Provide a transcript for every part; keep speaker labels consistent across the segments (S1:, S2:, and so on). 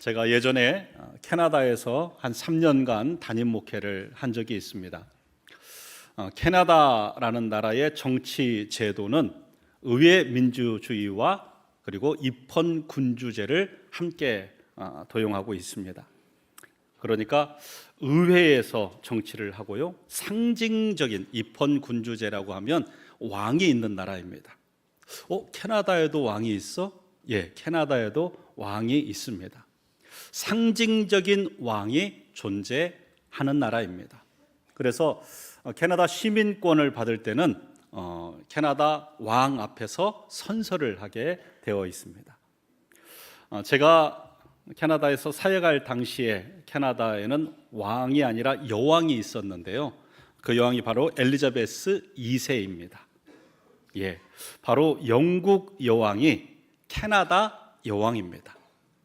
S1: 제가 예전에 캐나다에서 한 3년간 담임 목회를 한 적이 있습니다. 캐나다라는 나라의 정치 제도는 의회 민주주의와 그리고 입헌 군주제를 함께 도용하고 있습니다. 그러니까 의회에서 정치를 하고요, 상징적인 입헌 군주제라고 하면 왕이 있는 나라입니다. 캐나다에도 왕이 있어? 예, 캐나다에도 왕이 있습니다. 상징적인 왕이 존재하는 나라입니다. 그래서 캐나다 시민권을 받을 때는 캐나다 왕 앞에서 선서를 하게 되어 있습니다. 제가 캐나다에서 사역할 당시에 캐나다에는 왕이 아니라 여왕이 있었는데요, 그 여왕이 바로 엘리자베스 2세입니다. 예, 바로 영국 여왕이 캐나다 여왕입니다.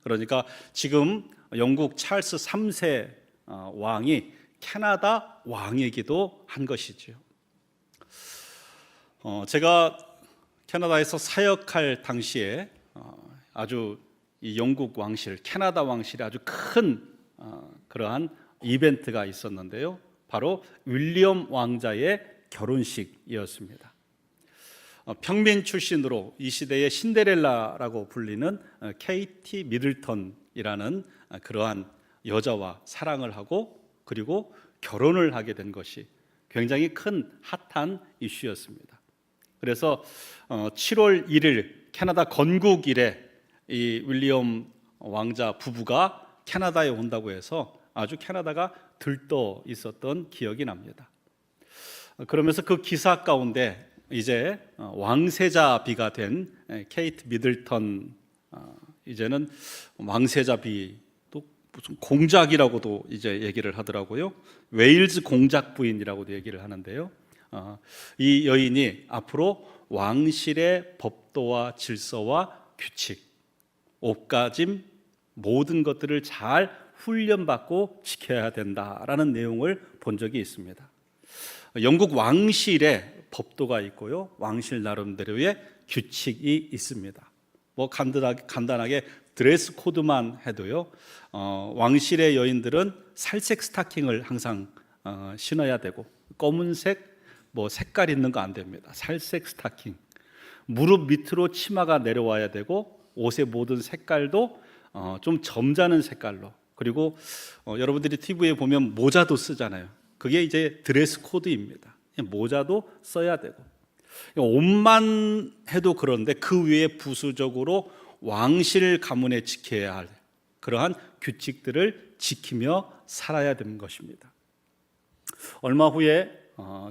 S1: 그러니까 지금 영국 찰스 3세 왕이 캐나다 왕이기도 한 것이지요. 제가 캐나다에서 사역할 당시에 아주 이 영국 왕실, 캐나다 왕실에 아주 큰 그러한 이벤트가 있었는데요, 바로 윌리엄 왕자의 결혼식이었습니다. 평민 출신으로 이 시대의 신데렐라라고 불리는 케이티 미들턴이라는 그러한 여자와 사랑을 하고 그리고 결혼을 하게 된 것이 굉장히 큰 핫한 이슈였습니다. 그래서 7월 1일 캐나다 건국일에 이 윌리엄 왕자 부부가 캐나다에 온다고 해서 아주 캐나다가 들떠 있었던 기억이 납니다. 그러면서 그 기사 가운데 이제 왕세자비가 된 케이트 미들턴, 이제는 왕세자비도 무슨 공작이라고도 이제 얘기를 하더라고요. 웨일즈 공작 부인이라고도 얘기를 하는데요, 이 여인이 앞으로 왕실의 법도와 질서와 규칙, 옷가짐, 모든 것들을 잘 훈련받고 지켜야 된다라는 내용을 본 적이 있습니다. 영국 왕실에 법도가 있고요, 왕실 나름대로의 규칙이 있습니다. 간단하게 드레스 코드만 해도요, 왕실의 여인들은 살색 스타킹을 항상 신어야 되고, 검은색 색깔 있는 거 안 됩니다. 살색 스타킹, 무릎 밑으로 치마가 내려와야 되고, 옷의 모든 색깔도 좀 점잖은 색깔로, 그리고 여러분들이 TV에 보면 모자도 쓰잖아요. 그게 이제 드레스 코드입니다. 모자도 써야 되고, 옷만 해도 그런데 그 위에 부수적으로 왕실 가문에 지켜야 할 그러한 규칙들을 지키며 살아야 되는 것입니다. 얼마 후에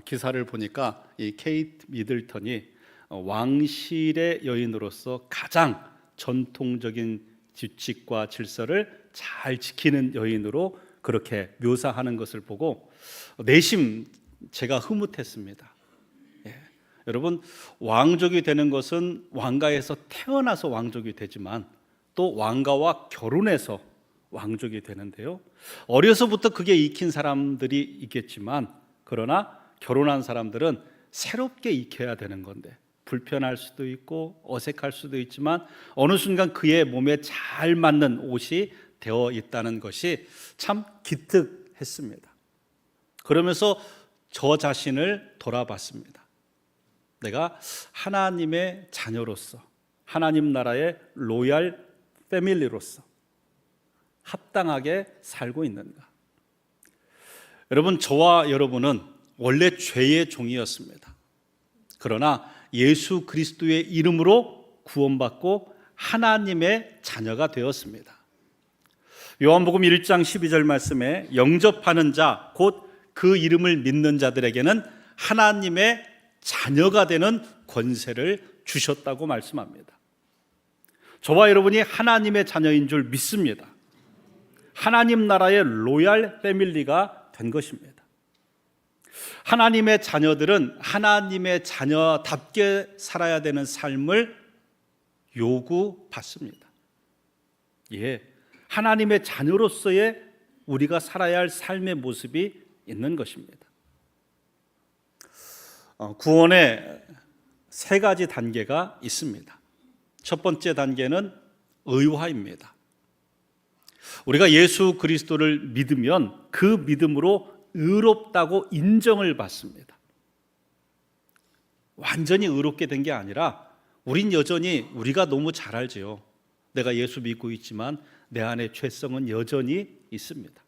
S1: 기사를 보니까 이 케이트 미들턴이 왕실의 여인으로서 가장 전통적인 규칙과 질서를 잘 지키는 여인으로 그렇게 묘사하는 것을 보고 내심 제가 흐뭇했습니다. 예. 여러분, 왕족이 되는 것은 왕가에서 태어나서 왕족이 되지만 또 왕가와 결혼해서 왕족이 되는데요, 어려서부터 그게 익힌 사람들이 있겠지만, 그러나 결혼한 사람들은 새롭게 익혀야 되는 건데 불편할 수도 있고 어색할 수도 있지만 어느 순간 그의 몸에 잘 맞는 옷이 되어 있다는 것이 참 기특했습니다. 그러면서 저 자신을 돌아봤습니다. 내가 하나님의 자녀로서, 하나님 나라의 로얄 패밀리로서 합당하게 살고 있는가? 여러분, 저와 여러분은 원래 죄의 종이었습니다. 그러나 예수 그리스도의 이름으로 구원받고 하나님의 자녀가 되었습니다. 요한복음 1장 12절 말씀에 영접하는 자, 곧 그 이름을 믿는 자들에게는 하나님의 자녀가 되는 권세를 주셨다고 말씀합니다. 저와 여러분이 하나님의 자녀인 줄 믿습니다. 하나님 나라의 로얄 패밀리가 된 것입니다. 하나님의 자녀들은 하나님의 자녀답게 살아야 되는 삶을 요구받습니다. 예, 하나님의 자녀로서의 우리가 살아야 할 삶의 모습이 있는 것입니다. 구원에 세 가지 단계가 있습니다. 첫 번째 단계는 의화입니다. 우리가 예수 그리스도를 믿으면 그 믿음으로 의롭다고 인정을 받습니다. 완전히 의롭게 된 게 아니라 우린 여전히 우리가 너무 잘 알지요. 내가 예수 믿고 있지만 내 안에 죄성은 여전히 있습니다.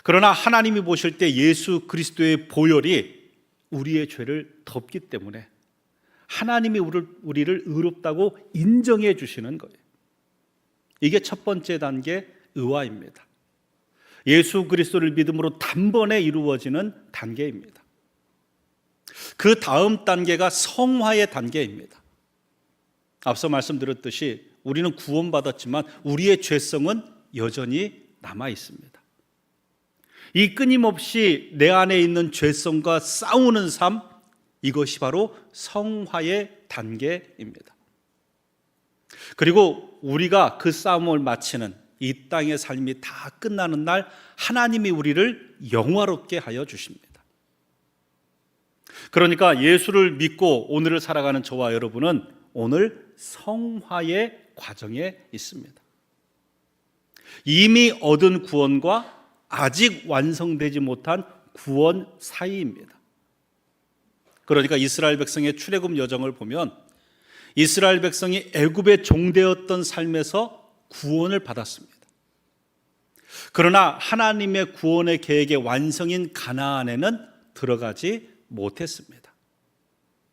S1: 그러나 하나님이 보실 때 예수 그리스도의 보혈이 우리의 죄를 덮기 때문에 하나님이 우리를 의롭다고 인정해 주시는 거예요. 이게 첫 번째 단계 의화입니다. 예수 그리스도를 믿음으로 단번에 이루어지는 단계입니다. 그 다음 단계가 성화의 단계입니다. 앞서 말씀드렸듯이 우리는 구원받았지만 우리의 죄성은 여전히 남아 있습니다. 이 끊임없이 내 안에 있는 죄성과 싸우는 삶, 이것이 바로 성화의 단계입니다. 그리고 우리가 그 싸움을 마치는 이 땅의 삶이 다 끝나는 날 하나님이 우리를 영화롭게 하여 주십니다. 그러니까 예수를 믿고 오늘을 살아가는 저와 여러분은 오늘 성화의 과정에 있습니다. 이미 얻은 구원과 아직 완성되지 못한 구원 사이입니다. 그러니까 이스라엘 백성의 출애굽 여정을 보면 이스라엘 백성이 애굽의 종되었던 삶에서 구원을 받았습니다. 그러나 하나님의 구원의 계획의 완성인 가나안에는 들어가지 못했습니다.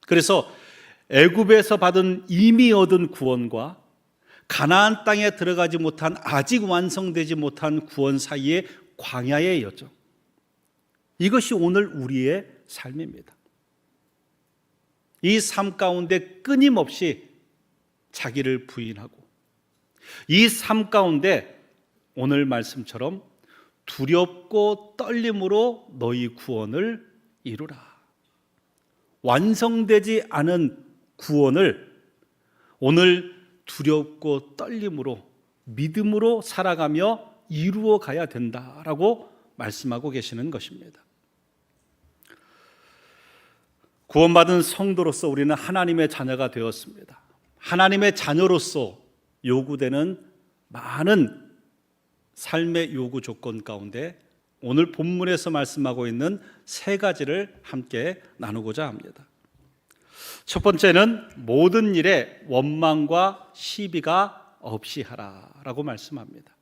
S1: 그래서 애굽에서 받은 이미 얻은 구원과 가나안 땅에 들어가지 못한 아직 완성되지 못한 구원 사이의 광야의 여정, 이것이 오늘 우리의 삶입니다. 이 삶 가운데 끊임없이 자기를 부인하고 이 삶 가운데 오늘 말씀처럼 두렵고 떨림으로 너희 구원을 이루라. 완성되지 않은 구원을 오늘 두렵고 떨림으로 믿음으로 살아가며 이루어 가야 된다라고 말씀하고 계시는 것입니다. 구원받은 성도로서 우리는 하나님의 자녀가 되었습니다. 하나님의 자녀로서 요구되는 많은 삶의 요구 조건 가운데 오늘 본문에서 말씀하고 있는 세 가지를 함께 나누고자 합니다. 첫 번째는 모든 일에 원망과 시비가 없이 하라라고 말씀합니다.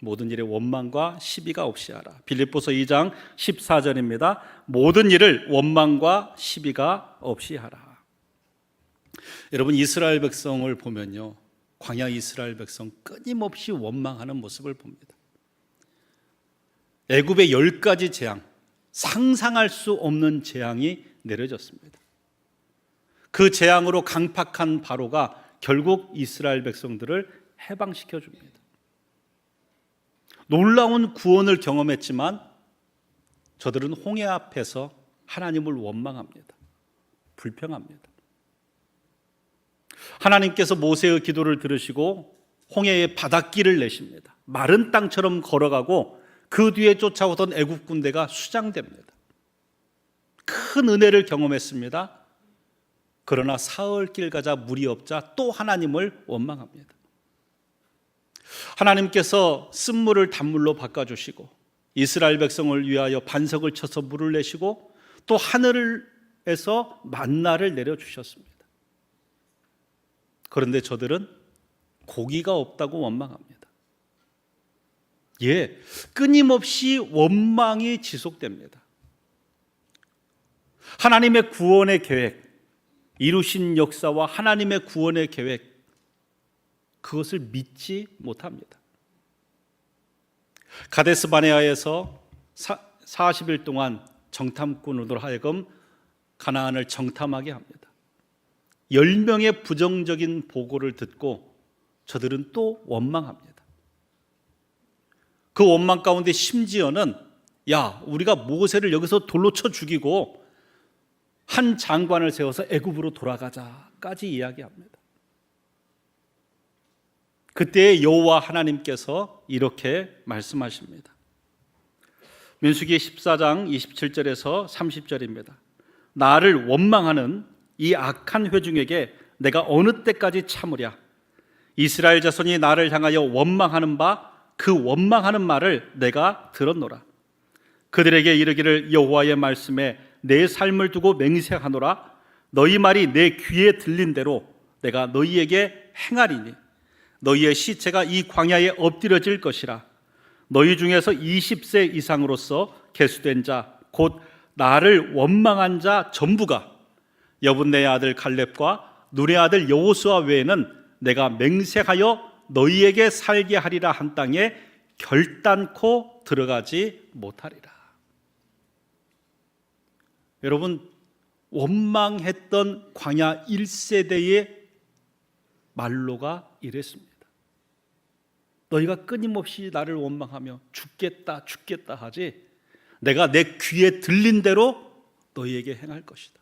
S1: 모든 일에 원망과 시비가 없이 하라. 빌립보서 2장 14절입니다. 모든 일을 원망과 시비가 없이 하라. 여러분, 이스라엘 백성을 보면요, 광야 이스라엘 백성 끊임없이 원망하는 모습을 봅니다. 애굽의 10가지 재앙, 상상할 수 없는 재앙이 내려졌습니다. 그 재앙으로 강팍한 바로가 결국 이스라엘 백성들을 해방시켜 줍니다. 놀라운 구원을 경험했지만 저들은 홍해 앞에서 하나님을 원망합니다. 불평합니다. 하나님께서 모세의 기도를 들으시고 홍해에 바닷길을 내십니다. 마른 땅처럼 걸어가고 그 뒤에 쫓아오던 애굽 군대가 수장됩니다. 큰 은혜를 경험했습니다. 그러나 사흘길 가자 물이 없자 또 하나님을 원망합니다. 하나님께서 쓴물을 단물로 바꿔주시고 이스라엘 백성을 위하여 반석을 쳐서 물을 내시고 또 하늘에서 만나를 내려주셨습니다. 그런데 저들은 고기가 없다고 원망합니다. 끊임없이 원망이 지속됩니다. 하나님의 구원의 계획, 이루신 역사와 하나님의 구원의 계획, 그것을 믿지 못합니다. 가데스 바네아에서 40일 동안 정탐꾼으로 하여금 가나안을 정탐하게 합니다. 10명의 부정적인 보고를 듣고 저들은 또 원망합니다. 그 원망 가운데 심지어는 우리가 모세를 여기서 돌로 쳐 죽이고 한 장관을 세워서 애굽으로 돌아가자까지 이야기합니다. 그때 여호와 하나님께서 이렇게 말씀하십니다. 민수기 14장 27절에서 30절입니다. 나를 원망하는 이 악한 회중에게 내가 어느 때까지 참으랴? 이스라엘 자손이 나를 향하여 원망하는 바 그 원망하는 말을 내가 들었노라. 그들에게 이르기를 여호와의 말씀에 내 삶을 두고 맹세하노라. 너희 말이 내 귀에 들린 대로 내가 너희에게 행하리니 너희의 시체가 이 광야에 엎드려질 것이라. 너희 중에서 20세 이상으로서 계수된 자 곧 나를 원망한 자 전부가 여분네의 아들 갈렙과 눈의 아들 여호수아 외에는 내가 맹세하여 너희에게 살게 하리라 한 땅에 결단코 들어가지 못하리라. 여러분, 원망했던 광야 1세대의 말로가 이랬습니다. 너희가 끊임없이 나를 원망하며 죽겠다 죽겠다 하지 내가 내 귀에 들린 대로 너희에게 행할 것이다.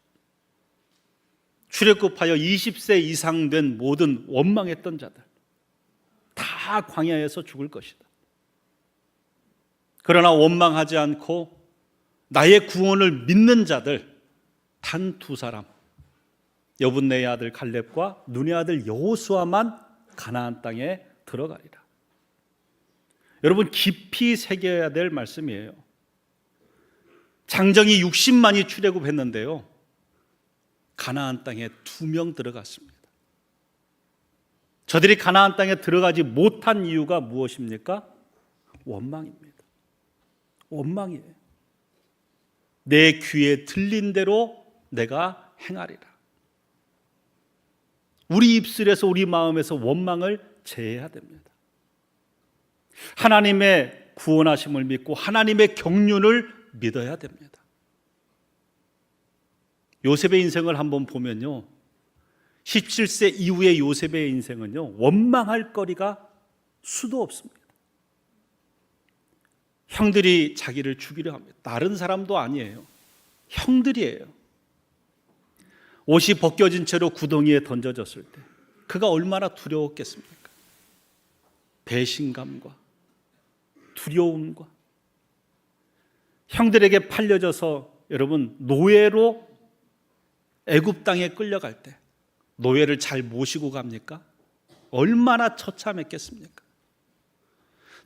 S1: 출애굽하여 20세 이상 된 모든 원망했던 자들 다 광야에서 죽을 것이다. 그러나 원망하지 않고 나의 구원을 믿는 자들 단 두 사람, 여분네의 아들 갈렙과 눈의 아들 여호수아만 가나안 땅에 들어가리라. 여러분, 깊이 새겨야 될 말씀이에요. 장정이 60만이 출애굽했는데요, 가나안 땅에 2명 들어갔습니다. 저들이 가나안 땅에 들어가지 못한 이유가 무엇입니까? 원망입니다. 원망이에요. 내 귀에 들린 대로 내가 행하리라. 우리 입술에서 우리 마음에서 원망을 제해야 됩니다. 하나님의 구원하심을 믿고 하나님의 경륜을 믿어야 됩니다. 요셉의 인생을 한번 보면요, 17세 이후의 요셉의 인생은요, 원망할 거리가 수도 없습니다. 형들이 자기를 죽이려 합니다. 다른 사람도 아니에요. 형들이에요. 옷이 벗겨진 채로 구덩이에 던져졌을 때 그가 얼마나 두려웠겠습니까? 배신감과 두려움과 형들에게 팔려져서 여러분 노예로 애굽 땅에 끌려갈 때 노예를 잘 모시고 갑니까? 얼마나 처참했겠습니까?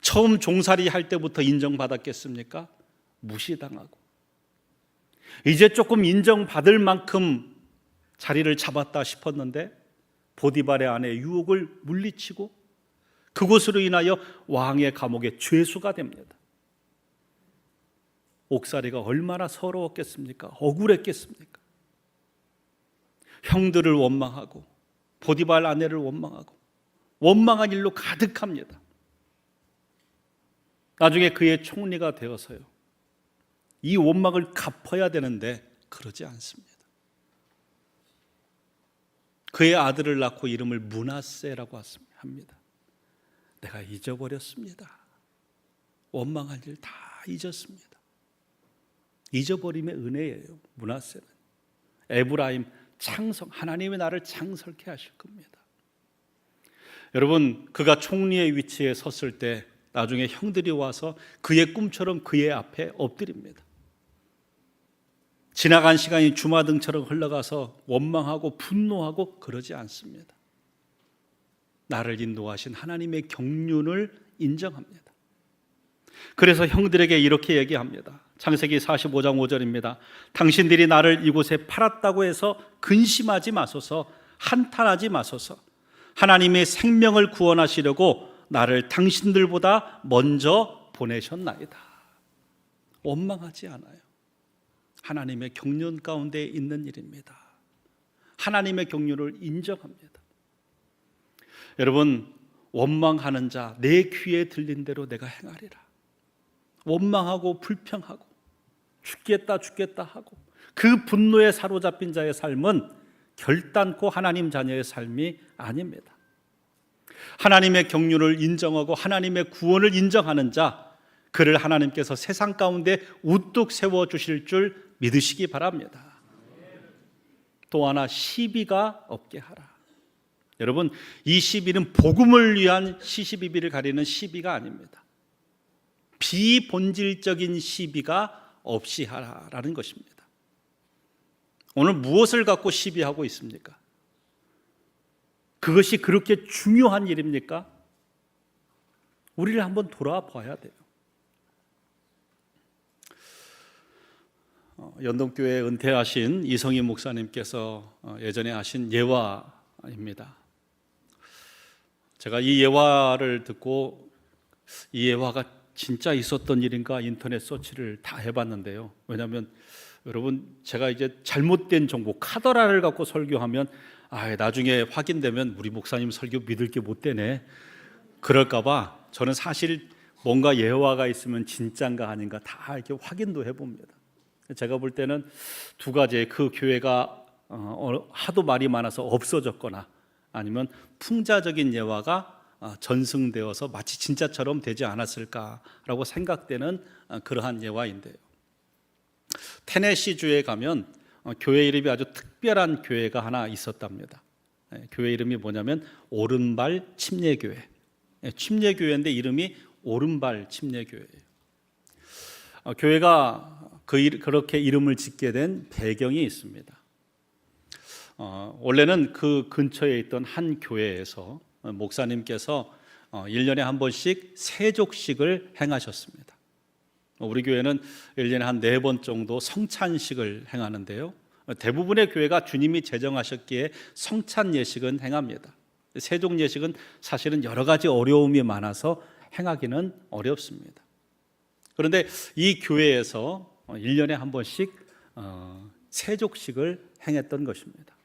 S1: 처음 종살이 할 때부터 인정받았겠습니까? 무시당하고 이제 조금 인정받을 만큼 자리를 잡았다 싶었는데 보디발의 아내 유혹을 물리치고 그것으로 인하여 왕의 감옥에 죄수가 됩니다. 옥살이가 얼마나 서러웠겠습니까? 억울했겠습니까? 형들을 원망하고 보디발 아내를 원망하고 원망한 일로 가득합니다. 나중에 그의 총리가 되어서요, 이 원망을 갚아야 되는데 그러지 않습니다. 그의 아들을 낳고 이름을 므낫세라고 합니다. 내가 잊어버렸습니다. 원망할 일 다 잊었습니다. 잊어버림의 은혜예요. 므낫세는 에브라임 창성, 하나님이 나를 창설케 하실 겁니다. 여러분, 그가 총리의 위치에 섰을 때 나중에 형들이 와서 그의 꿈처럼 그의 앞에 엎드립니다. 지나간 시간이 주마등처럼 흘러가서 원망하고 분노하고 그러지 않습니다. 나를 인도하신 하나님의 경륜을 인정합니다. 그래서 형들에게 이렇게 얘기합니다. 창세기 45장 5절입니다. 당신들이 나를 이곳에 팔았다고 해서 근심하지 마소서, 한탄하지 마소서. 하나님의 생명을 구원하시려고 나를 당신들보다 먼저 보내셨나이다. 원망하지 않아요. 하나님의 경륜 가운데 있는 일입니다. 하나님의 경륜을 인정합니다. 여러분, 원망하는 자, 내 귀에 들린 대로 내가 행하리라. 원망하고 불평하고 죽겠다 죽겠다 하고 그 분노에 사로잡힌 자의 삶은 결단코 하나님 자녀의 삶이 아닙니다. 하나님의 경륜을 인정하고 하나님의 구원을 인정하는 자, 그를 하나님께서 세상 가운데 우뚝 세워주실 줄 믿으시기 바랍니다. 또 하나, 시비가 없게 하라. 여러분, 이 시비는 복음을 위한 시시비비를 가리는 시비가 아닙니다. 비본질적인 시비가 없이 하라라는 것입니다. 오늘 무엇을 갖고 시비하고 있습니까? 그것이 그렇게 중요한 일입니까? 우리를 한번 돌아봐야 돼요. 연동교회 은퇴하신 이성희 목사님께서 예전에 하신 예화입니다. 제가 이 예화를 듣고 이 예화가 진짜 있었던 일인가 인터넷 서치를 다 해봤는데요. 왜냐하면 여러분, 제가 이제 잘못된 정보, 카더라를 갖고 설교하면 나중에 확인되면 우리 목사님 설교 믿을 게 못 되네, 그럴까봐 저는 사실 뭔가 예화가 있으면 진짠가 아닌가 다 이렇게 확인도 해봅니다. 제가 볼 때는 두 가지의, 그 교회가 하도 말이 많아서 없어졌거나 아니면 풍자적인 예화가 전승되어서 마치 진짜처럼 되지 않았을까라고 생각되는 그러한 예화인데요. 테네시주에 가면 교회 이름이 아주 특별한 교회가 하나 있었답니다. 교회 이름이 뭐냐면 오른발 침례교회. 침례교회인데 이름이 오른발 침례교회예요. 교회가 그렇게 이름을 짓게 된 배경이 있습니다. 원래는 그 근처에 있던 한 교회에서 목사님께서 1년에 한 번씩 세족식을 행하셨습니다. 우리 교회는 1년에 한 4번 정도 성찬식을 행하는데요, 대부분의 교회가 주님이 제정하셨기에 성찬 예식은 행합니다. 세족 예식은 사실은 여러 가지 어려움이 많아서 행하기는 어렵습니다. 그런데 이 교회에서 1년에 한 번씩 세족식을 행했던 것입니다.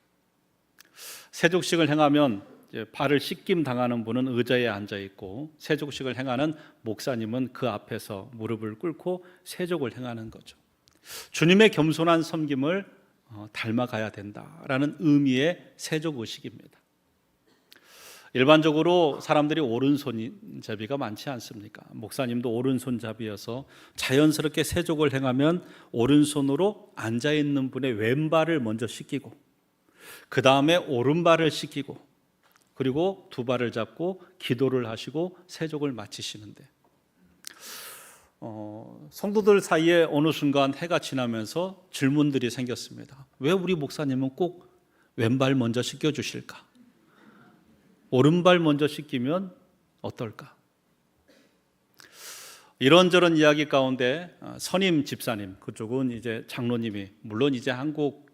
S1: 세족식을 행하면 발을 씻김 당하는 분은 의자에 앉아 있고, 세족식을 행하는 목사님은 그 앞에서 무릎을 꿇고 세족을 행하는 거죠. 주님의 겸손한 섬김을 닮아가야 된다라는 의미의 세족 의식입니다. 일반적으로 사람들이 오른손잡이가 많지 않습니까? 목사님도 오른손잡이여서 자연스럽게 세족을 행하면 오른손으로 앉아있는 분의 왼발을 먼저 씻기고, 그 다음에 오른발을 씻기고, 그리고 두 발을 잡고 기도를 하시고 세족을 마치시는데, 성도들 사이에 어느 순간 해가 지나면서 질문들이 생겼습니다. 왜 우리 목사님은 꼭 왼발 먼저 씻겨주실까? 오른발 먼저 씻기면 어떨까? 이런저런 이야기 가운데 선임 집사님, 그쪽은 이제 장로님이, 물론 이제 한국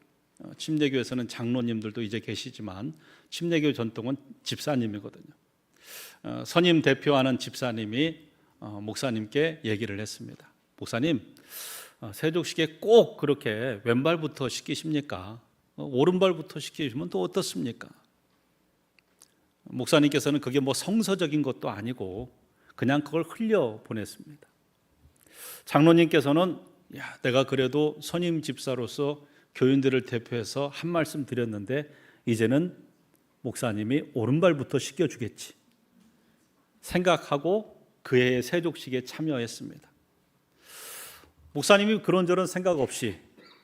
S1: 침례교에서는 장로님들도 이제 계시지만 침례교 전통은 집사님이거든요. 선임 대표하는 집사님이 목사님께 얘기를 했습니다. 목사님, 세족식에 꼭 그렇게 왼발부터 씻기십니까? 오른발부터 씻기시면 또 어떻습니까? 목사님께서는 그게 뭐 성서적인 것도 아니고 그냥 그걸 흘려 보냈습니다. 장로님께서는 내가 그래도 선임 집사로서 교인들을 대표해서 한 말씀 드렸는데 이제는 목사님이 오른발부터 씻겨주겠지 생각하고 그의 세족식에 참여했습니다. 목사님이 그런저런 생각 없이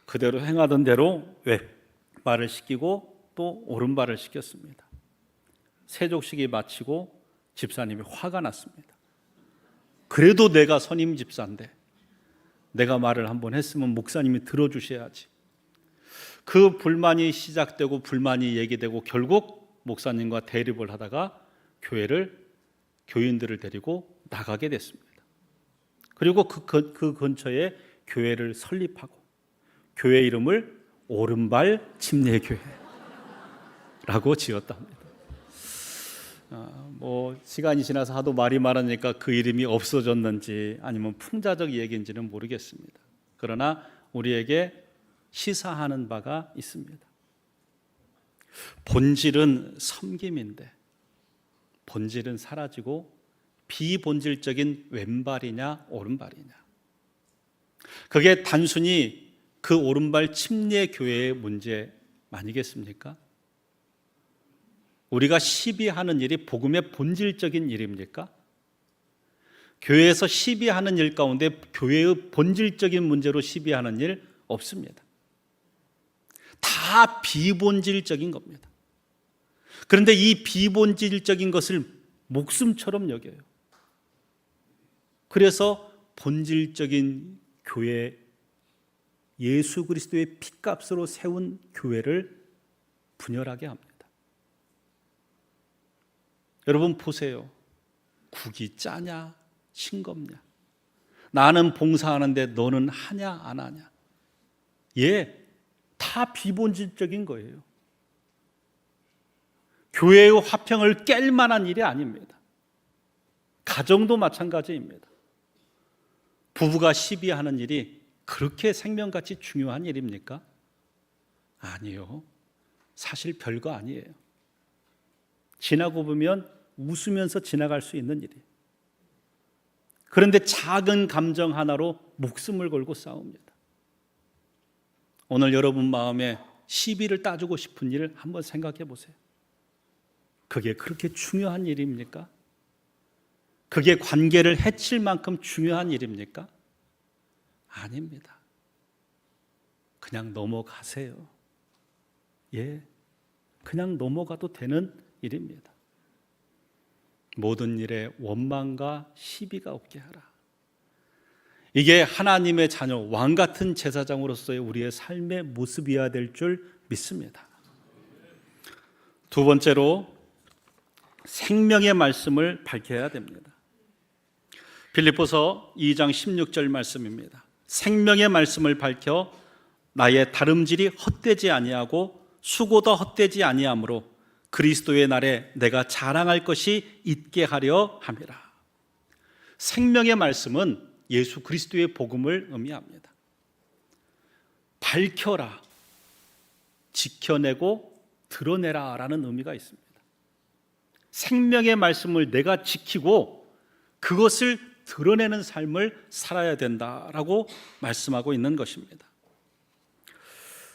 S1: 그대로 행하던 대로 왼발을 씻기고 또 오른발을 씻겼습니다. 세족식이 마치고 집사님이 화가 났습니다. 그래도 내가 선임 집사인데 내가 말을 한번 했으면 목사님이 들어주셔야지. 그 불만이 시작되고 불만이 얘기되고 결국 목사님과 대립을 하다가 교인들을 데리고 나가게 됐습니다. 그리고 그 근처에 교회를 설립하고 교회 이름을 오른발 침례교회라고 지었답니다. 시간이 지나서 하도 말이 많으니까 그 이름이 없어졌는지 아니면 풍자적 얘기인지는 모르겠습니다. 그러나 우리에게 시사하는 바가 있습니다. 본질은 섬김인데 본질은 사라지고 비본질적인 왼발이냐 오른발이냐, 그게 단순히 그 오른발 침례교회의 문제 아니겠습니까? 우리가 시비하는 일이 복음의 본질적인 일입니까? 교회에서 시비하는 일 가운데 교회의 본질적인 문제로 시비하는 일 없습니다. 다 비본질적인 겁니다. 그런데 이 비본질적인 것을 목숨처럼 여겨요. 그래서 본질적인 교회, 예수 그리스도의 피값으로 세운 교회를 분열하게 합니다. 여러분 보세요. 국이 짜냐 싱겁냐, 나는 봉사하는데 너는 하냐 안 하냐. 다 비본질적인 거예요. 교회의 화평을 깰 만한 일이 아닙니다. 가정도 마찬가지입니다. 부부가 시비하는 일이 그렇게 생명같이 중요한 일입니까? 아니요. 사실 별거 아니에요. 지나고 보면 웃으면서 지나갈 수 있는 일이에요. 그런데 작은 감정 하나로 목숨을 걸고 싸웁니다. 오늘 여러분 마음에 시비를 따주고 싶은 일을 한번 생각해 보세요. 그게 그렇게 중요한 일입니까? 그게 관계를 해칠 만큼 중요한 일입니까? 아닙니다. 그냥 넘어가세요. 그냥 넘어가도 되는 일입니다. 모든 일에 원망과 시비가 없게 하라. 이게 하나님의 자녀, 왕 같은 제사장으로서의 우리의 삶의 모습이어야 될 줄 믿습니다. 두 번째로 생명의 말씀을 밝혀야 됩니다. 빌립보서 2장 16절 말씀입니다. 생명의 말씀을 밝혀 나의 다름질이 헛되지 아니하고 수고도 헛되지 아니하므로 그리스도의 날에 내가 자랑할 것이 있게 하려 함이라. 생명의 말씀은 예수 그리스도의 복음을 의미합니다. 밝혀라, 지켜내고 드러내라 라는 의미가 있습니다. 생명의 말씀을 내가 지키고 그것을 드러내는 삶을 살아야 된다라고 말씀하고 있는 것입니다.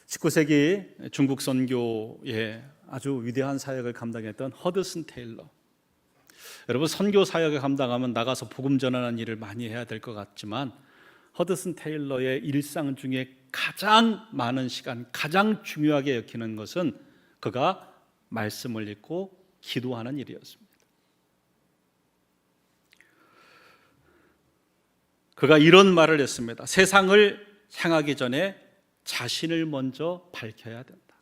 S1: 19세기 중국 선교의 아주 위대한 사역을 감당했던 허드슨 테일러. 여러분, 선교 사역을 감당하면 나가서 복음 전하는 일을 많이 해야 될 것 같지만 허드슨 테일러의 일상 중에 가장 많은 시간, 가장 중요하게 여기는 것은 그가 말씀을 읽고 기도하는 일이었습니다. 그가 이런 말을 했습니다. 세상을 향하기 전에 자신을 먼저 밝혀야 된다.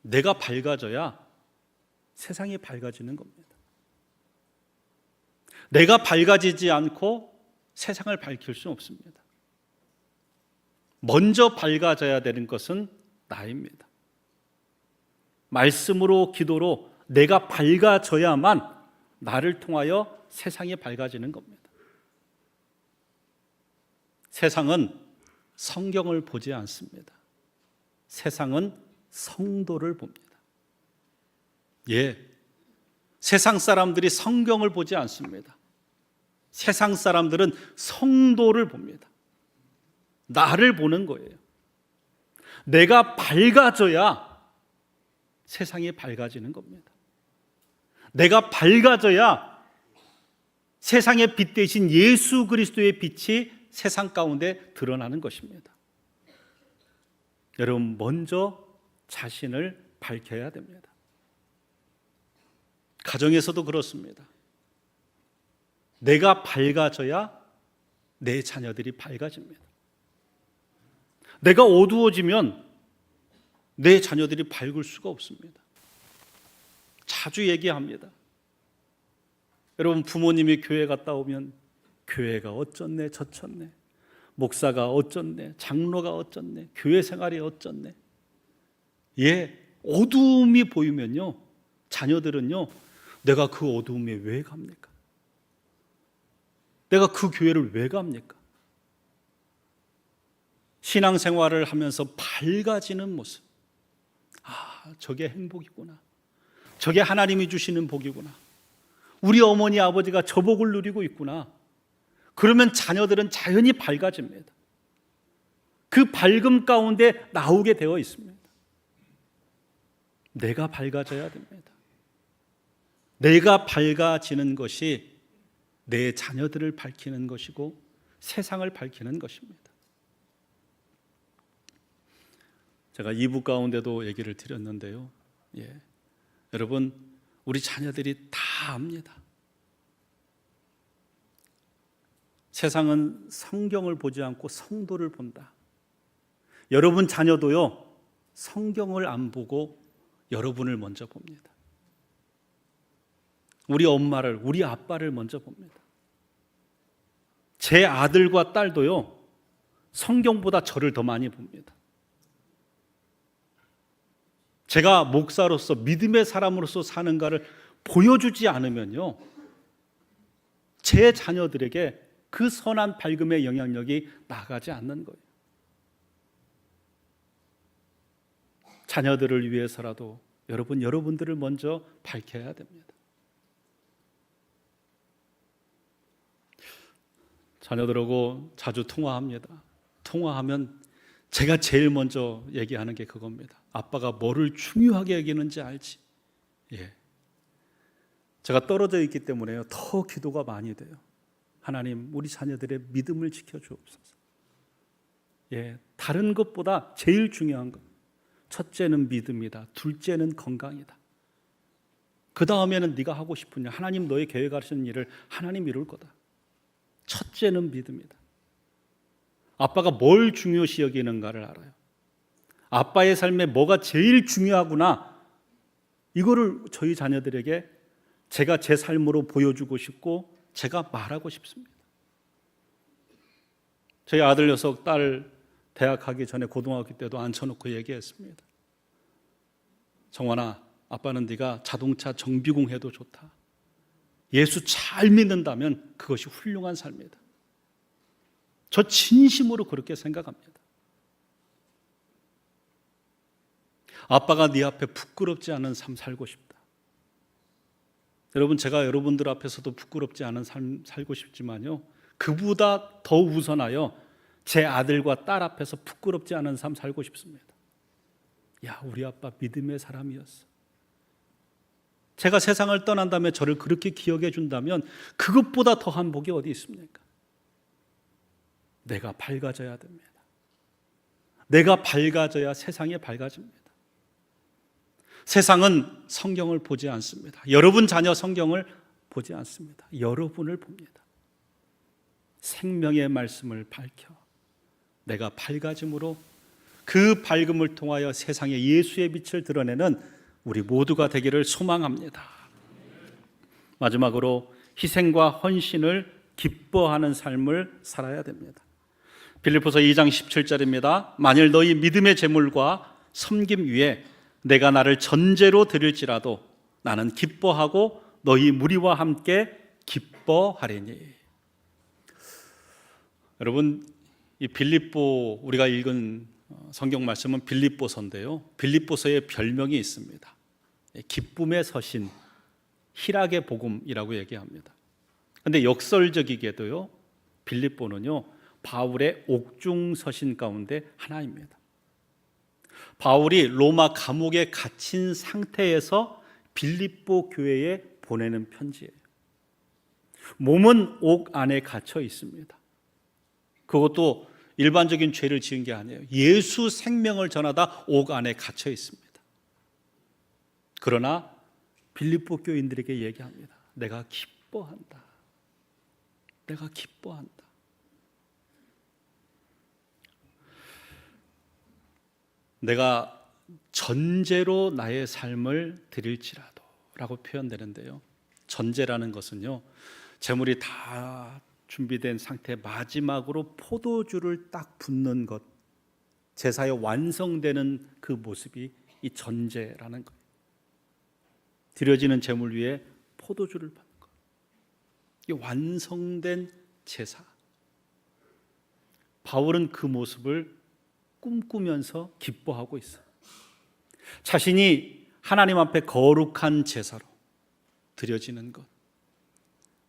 S1: 내가 밝아져야 세상이 밝아지는 겁니다. 내가 밝아지지 않고 세상을 밝힐 수 없습니다. 먼저 밝아져야 되는 것은 나입니다. 말씀으로 기도로 내가 밝아져야만 나를 통하여 세상이 밝아지는 겁니다. 세상은 성경을 보지 않습니다. 세상은 성도를 봅니다. 세상 사람들이 성경을 보지 않습니다. 세상 사람들은 성도를 봅니다. 나를 보는 거예요. 내가 밝아져야 세상이 밝아지는 겁니다. 내가 밝아져야 세상의 빛 대신 예수 그리스도의 빛이 세상 가운데 드러나는 것입니다. 여러분, 먼저 자신을 밝혀야 됩니다. 가정에서도 그렇습니다. 내가 밝아져야 내 자녀들이 밝아집니다. 내가 어두워지면 내 자녀들이 밝을 수가 없습니다. 자주 얘기합니다. 여러분, 부모님이 교회 갔다 오면 교회가 어쩌네 저쩌네, 목사가 어쩌네, 장로가 어쩌네, 교회 생활이 어쩌네. 어두움이 보이면요, 자녀들은요, 내가 그 어두움에 왜 갑니까? 내가 그 교회를 왜 갑니까? 신앙생활을 하면서 밝아지는 모습, 저게 행복이구나, 저게 하나님이 주시는 복이구나, 우리 어머니 아버지가 저 복을 누리고 있구나. 그러면 자녀들은 자연히 밝아집니다. 그 밝음 가운데 나오게 되어 있습니다. 내가 밝아져야 됩니다. 내가 밝아지는 것이 내 자녀들을 밝히는 것이고 세상을 밝히는 것입니다. 제가 2부 가운데도 얘기를 드렸는데요. 여러분, 우리 자녀들이 다 압니다. 세상은 성경을 보지 않고 성도를 본다. 여러분 자녀도요, 성경을 안 보고 여러분을 먼저 봅니다. 우리 엄마를, 우리 아빠를 먼저 봅니다. 제 아들과 딸도요, 성경보다 저를 더 많이 봅니다. 제가 목사로서 믿음의 사람으로서 사는가를 보여주지 않으면요, 제 자녀들에게 그 선한 밝음의 영향력이 나가지 않는 거예요. 자녀들을 위해서라도 여러분들을 먼저 밝혀야 됩니다. 자녀들하고 자주 통화합니다. 통화하면 제가 제일 먼저 얘기하는 게 그겁니다. 아빠가 뭐를 중요하게 여기는지 알지? 예. 제가 떨어져 있기 때문에요, 더 기도가 많이 돼요. 하나님, 우리 자녀들의 믿음을 지켜주옵소서. 예, 다른 것보다 제일 중요한 것, 첫째는 믿음이다. 둘째는 건강이다. 그 다음에는 네가 하고 싶은 일, 하나님 너의 계획하시는 일을 하나님 이룰 거다. 첫째는 믿음이다. 아빠가 뭘 중요시 여기는가를 알아요. 아빠의 삶에 뭐가 제일 중요하구나, 이거를 저희 자녀들에게 제가 제 삶으로 보여주고 싶고 제가 말하고 싶습니다. 저희 아들 녀석, 딸 대학 가기 전에 고등학교 때도 앉혀놓고 얘기했습니다. 정환아, 아빠는 네가 자동차 정비공 해도 좋다. 예수 잘 믿는다면 그것이 훌륭한 삶이다. 저 진심으로 그렇게 생각합니다. 아빠가 네 앞에 부끄럽지 않은 삶 살고 싶다. 여러분, 제가 여러분들 앞에서도 부끄럽지 않은 삶 살고 싶지만요, 그보다 더 우선하여 제 아들과 딸 앞에서 부끄럽지 않은 삶 살고 싶습니다. 야, 우리 아빠 믿음의 사람이었어. 제가 세상을 떠난 다음에 저를 그렇게 기억해 준다면 그것보다 더한 복이 어디 있습니까? 내가 밝아져야 됩니다. 내가 밝아져야 세상이 밝아집니다. 세상은 성경을 보지 않습니다. 여러분 자녀 성경을 보지 않습니다. 여러분을 봅니다. 생명의 말씀을 밝혀 내가 밝아짐으로 그 밝음을 통하여 세상에 예수의 빛을 드러내는 우리 모두가 되기를 소망합니다. 마지막으로 희생과 헌신을 기뻐하는 삶을 살아야 됩니다. 빌립보서 2장 17절입니다. 만일 너희 믿음의 제물과 섬김 위에 내가 나를 전제로 드릴지라도 나는 기뻐하고 너희 무리와 함께 기뻐하리니. 여러분, 이 빌립보, 우리가 읽은 성경 말씀은 빌립보서인데요, 빌립보서의 별명이 있습니다. 기쁨의 서신, 희락의 복음이라고 얘기합니다. 그런데 역설적이게도요, 빌립보는요, 바울의 옥중 서신 가운데 하나입니다. 바울이 로마 감옥에 갇힌 상태에서 빌립보 교회에 보내는 편지예요. 몸은 옥 안에 갇혀 있습니다. 그것도 일반적인 죄를 지은 게 아니에요. 예수 생명을 전하다 옥 안에 갇혀 있습니다. 그러나 빌립보 교인들에게 얘기합니다. 내가 기뻐한다. 내가 기뻐한다. 내가 전제로 나의 삶을 드릴지라도 라고 표현되는데요, 전제라는 것은요, 제물이 다 준비된 상태 마지막으로 포도주를 딱 붓는 것, 제사에 완성되는 그 모습이 이 전제라는 거예요. 드려지는 제물 위에 포도주를 붓는 것, 이 완성된 제사. 바울은 그 모습을 꿈꾸면서 기뻐하고 있어요. 자신이 하나님 앞에 거룩한 제사로 드려지는 것,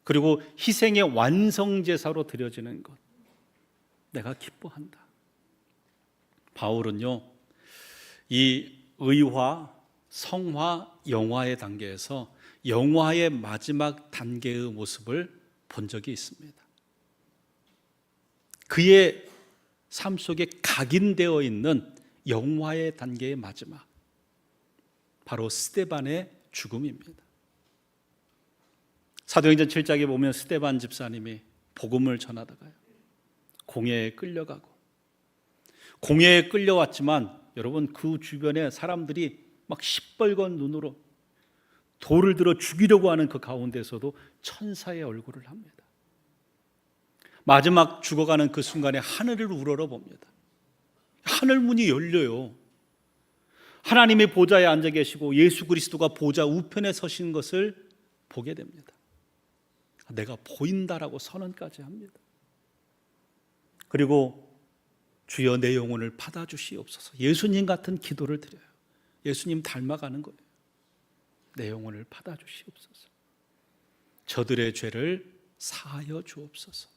S1: 그리고 희생의 완성 제사로 드려지는 것, 내가 기뻐한다. 바울은요, 이 의화, 성화, 영화의 단계에서 영화의 마지막 단계의 모습을 본 적이 있습니다. 그의 삶 속에 각인되어 있는 영화의 단계의 마지막, 바로 스데반의 죽음입니다. 사도행전 7장에 보면 스데반 집사님이 복음을 전하다가요, 공회에 끌려가고, 공회에 끌려왔지만 여러분, 그 주변에 사람들이 막 시뻘건 눈으로 돌을 들어 죽이려고 하는 그 가운데서도 천사의 얼굴을 합니다. 마지막 죽어가는 그 순간에 하늘을 우러러 봅니다. 하늘 문이 열려요. 하나님의 보좌에 앉아 계시고 예수 그리스도가 보좌 우편에 서신 것을 보게 됩니다. 내가 보인다라고 선언까지 합니다. 그리고 주여 내 영혼을 받아주시옵소서. 예수님 같은 기도를 드려요. 예수님 닮아가는 거예요. 내 영혼을 받아주시옵소서. 저들의 죄를 사하여 주옵소서.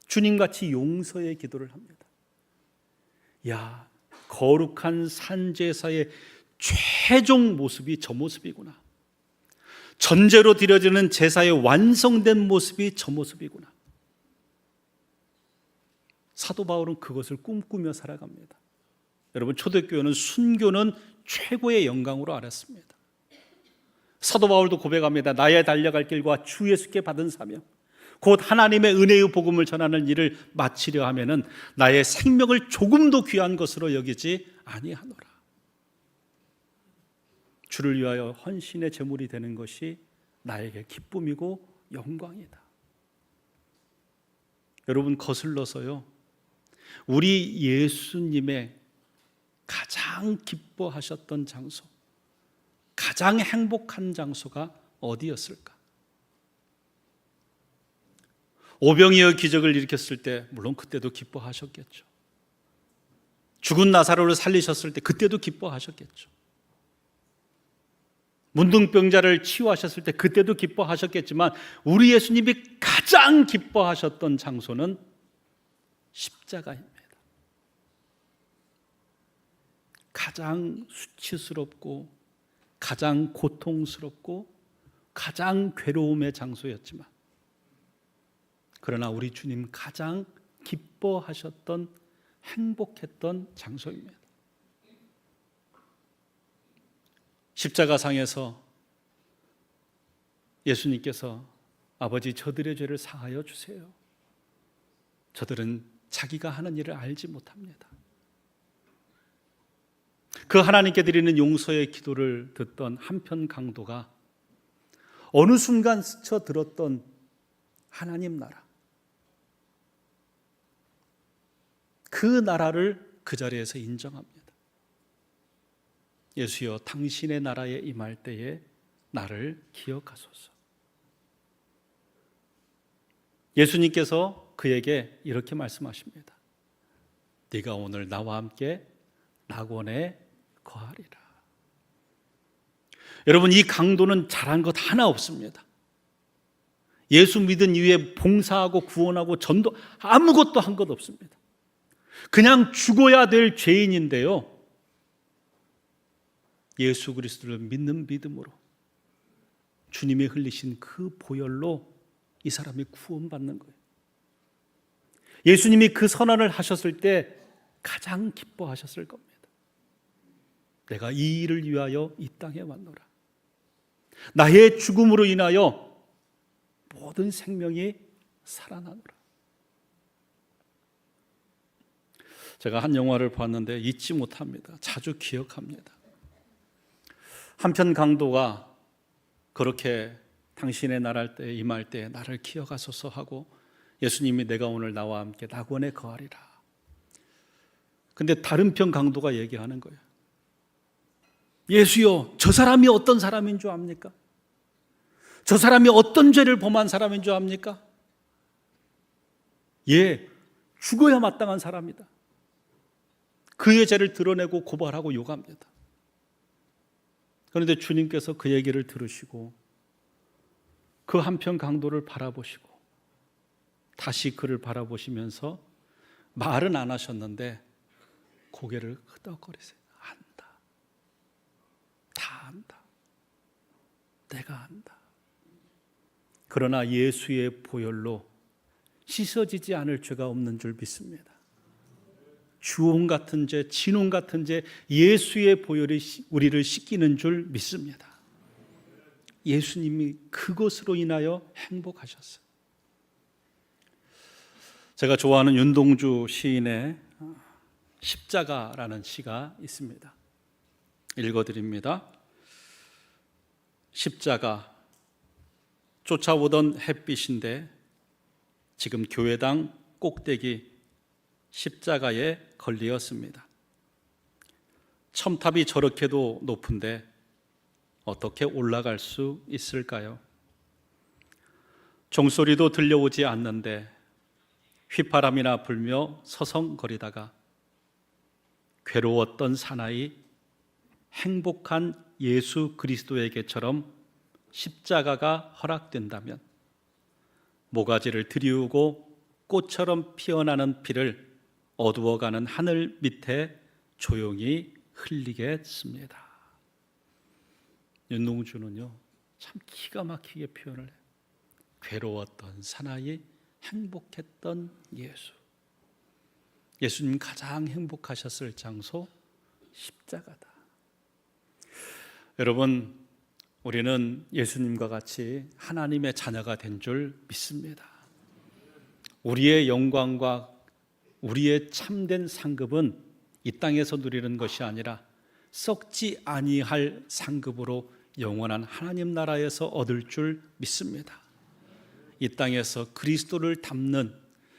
S1: 주님같이 용서의 기도를 합니다. 야, 거룩한 산제사의 최종 모습이 저 모습이구나. 전제로 드려지는 제사의 완성된 모습이 저 모습이구나. 사도 바울은 그것을 꿈꾸며 살아갑니다. 여러분, 초대교회는 순교는 최고의 영광으로 알았습니다. 사도 바울도 고백합니다. 나의 달려갈 길과 주 예수께 받은 사명, 곧 하나님의 은혜의 복음을 전하는 일을 마치려 하면은 나의 생명을 조금도 귀한 것으로 여기지 아니하노라. 주를 위하여 헌신의 제물이 되는 것이 나에게 기쁨이고 영광이다. 여러분, 거슬러서요, 우리 예수님의 가장 기뻐하셨던 장소, 가장 행복한 장소가 어디였을까? 오병이어 기적을 일으켰을 때 물론 그때도 기뻐하셨겠죠. 죽은 나사로를 살리셨을 때 그때도 기뻐하셨겠죠. 문둥병자를 치유하셨을 때 그때도 기뻐하셨겠지만 우리 예수님이 가장 기뻐하셨던 장소는 십자가입니다. 가장 수치스럽고 가장 고통스럽고 가장 괴로움의 장소였지만, 그러나 우리 주님 가장 기뻐하셨던, 행복했던 장소입니다. 십자가상에서 예수님께서 아버지, 저들의 죄를 사하여 주세요. 저들은 자기가 하는 일을 알지 못합니다. 그 하나님께 드리는 용서의 기도를 듣던 한편 강도가 어느 순간 스쳐들었던 하나님 나라, 그 나라를 그 자리에서 인정합니다. 예수여, 당신의 나라에 임할 때에 나를 기억하소서. 예수님께서 그에게 이렇게 말씀하십니다. 네가 오늘 나와 함께 낙원에 거하리라. 여러분, 이 강도는 잘한 것 하나 없습니다. 예수 믿은 이후에 봉사하고 구원하고 전도 아무것도 한 것 없습니다. 그냥 죽어야 될 죄인인데요, 예수 그리스도를 믿는 믿음으로 주님이 흘리신 그 보혈로 이 사람이 구원받는 거예요. 예수님이 그 선언을 하셨을 때 가장 기뻐하셨을 겁니다. 내가 이 일을 위하여 이 땅에 왔노라. 나의 죽음으로 인하여 모든 생명이 살아나노라. 제가 한 영화를 봤는데 잊지 못합니다. 자주 기억합니다. 한편 강도가 그렇게 당신의 나라 때 임할 때 나를 기억하소서 하고 예수님이 내가 오늘 나와 함께 낙원에 거하리라. 근데 다른 편 강도가 얘기하는 거예요. 예수여, 저 사람이 어떤 사람인 줄 압니까? 저 사람이 어떤 죄를 범한 사람인 줄 압니까? 예, 죽어야 마땅한 사람이다. 그의 죄를 드러내고 고발하고 요구합니다. 그런데 주님께서 그 얘기를 들으시고 그 한편 강도를 바라보시고 다시 그를 바라보시면서 말은 안 하셨는데 고개를 끄덕거리세요. 안다. 다 안다. 내가 안다. 그러나 예수의 보혈로 씻어지지 않을 죄가 없는 줄 믿습니다. 주홍 같은 죄, 진홍 같은 죄, 예수의 보혈이 우리를 씻기는 줄 믿습니다. 예수님이 그것으로 인하여 행복하셨어요. 제가 좋아하는 윤동주 시인의 십자가라는 시가 있습니다. 읽어드립니다. 십자가, 쫓아오던 햇빛인데 지금 교회당 꼭대기 십자가에 걸리었습니다. 첨탑이 저렇게도 높은데 어떻게 올라갈 수 있을까요? 종소리도 들려오지 않는데 휘파람이나 불며 서성거리다가 괴로웠던 사나이 행복한 예수 그리스도에게처럼 십자가가 허락된다면 모가지를 들이우고 꽃처럼 피어나는 피를 어두워가는 하늘 밑에 조용히 흘리겠습니다. 윤동주는요 참 기가 막히게 표현을 해요. 괴로웠던 사나이 행복했던 예수. 예수님 가장 행복하셨을 장소 십자가다. 여러분, 우리는 예수님과 같이 하나님의 자녀가 된 줄 믿습니다. 우리의 영광과 우리의 참된 상급은 이 땅에서 누리는 것이 아니라 썩지 아니할 상급으로 영원한 하나님 나라에서 얻을 줄 믿습니다. 이 땅에서 그리스도를 닮는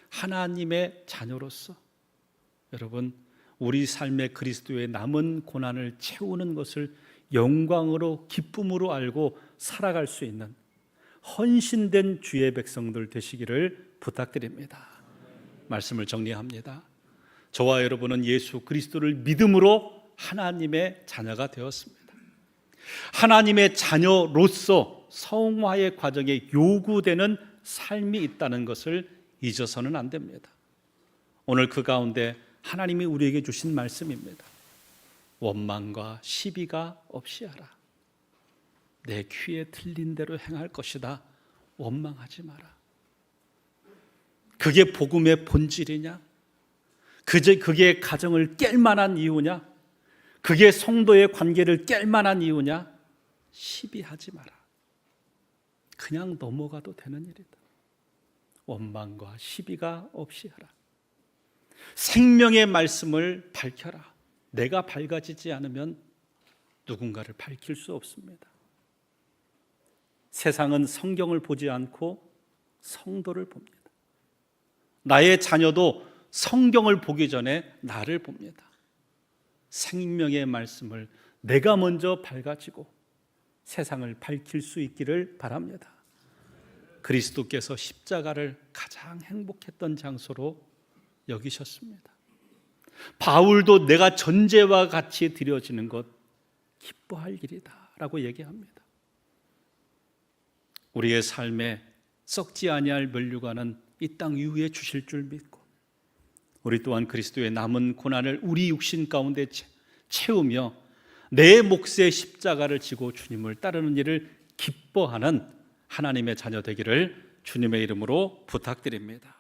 S1: 하나님의 자녀로서 여러분, 우리 삶의 그리스도의 남은 고난을 채우는 것을 영광으로 기쁨으로 알고 살아갈 수 있는 헌신된 주의 백성들 되시기를 부탁드립니다. 말씀을 정리합니다. 저와 여러분은 예수 그리스도를 믿음으로 하나님의 자녀가 되었습니다. 하나님의 자녀로서 성화의 과정에 요구되는 삶이 있다는 것을 잊어서는 안 됩니다. 오늘 그 가운데 하나님이 우리에게 주신 말씀입니다. 원망과 시비가 없이 하라. 내 귀에 들린 대로 행할 것이다. 원망하지 마라. 그게 복음의 본질이냐? 그게 가정을 깰 만한 이유냐? 그게 성도의 관계를 깰 만한 이유냐? 시비하지 마라. 그냥 넘어가도 되는 일이다. 원망과 시비가 없이 하라. 생명의 말씀을 밝혀라. 내가 밝아지지 않으면 누군가를 밝힐 수 없습니다. 세상은 성경을 보지 않고 성도를 봅니다. 나의 자녀도 성경을 보기 전에 나를 봅니다. 생명의 말씀을 내가 먼저 밝아지고 세상을 밝힐 수 있기를 바랍니다. 그리스도께서 십자가를 가장 행복했던 장소로 여기셨습니다. 바울도 내가 전제와 같이 드려지는 것 기뻐할 일이다 라고 얘기합니다. 우리의 삶에 썩지 아니할 면류관은 이 땅 위에 주실 줄 믿고 우리 또한 그리스도의 남은 고난을 우리 육신 가운데 채우며 내 몫의 십자가를 지고 주님을 따르는 일을 기뻐하는 하나님의 자녀 되기를 주님의 이름으로 부탁드립니다.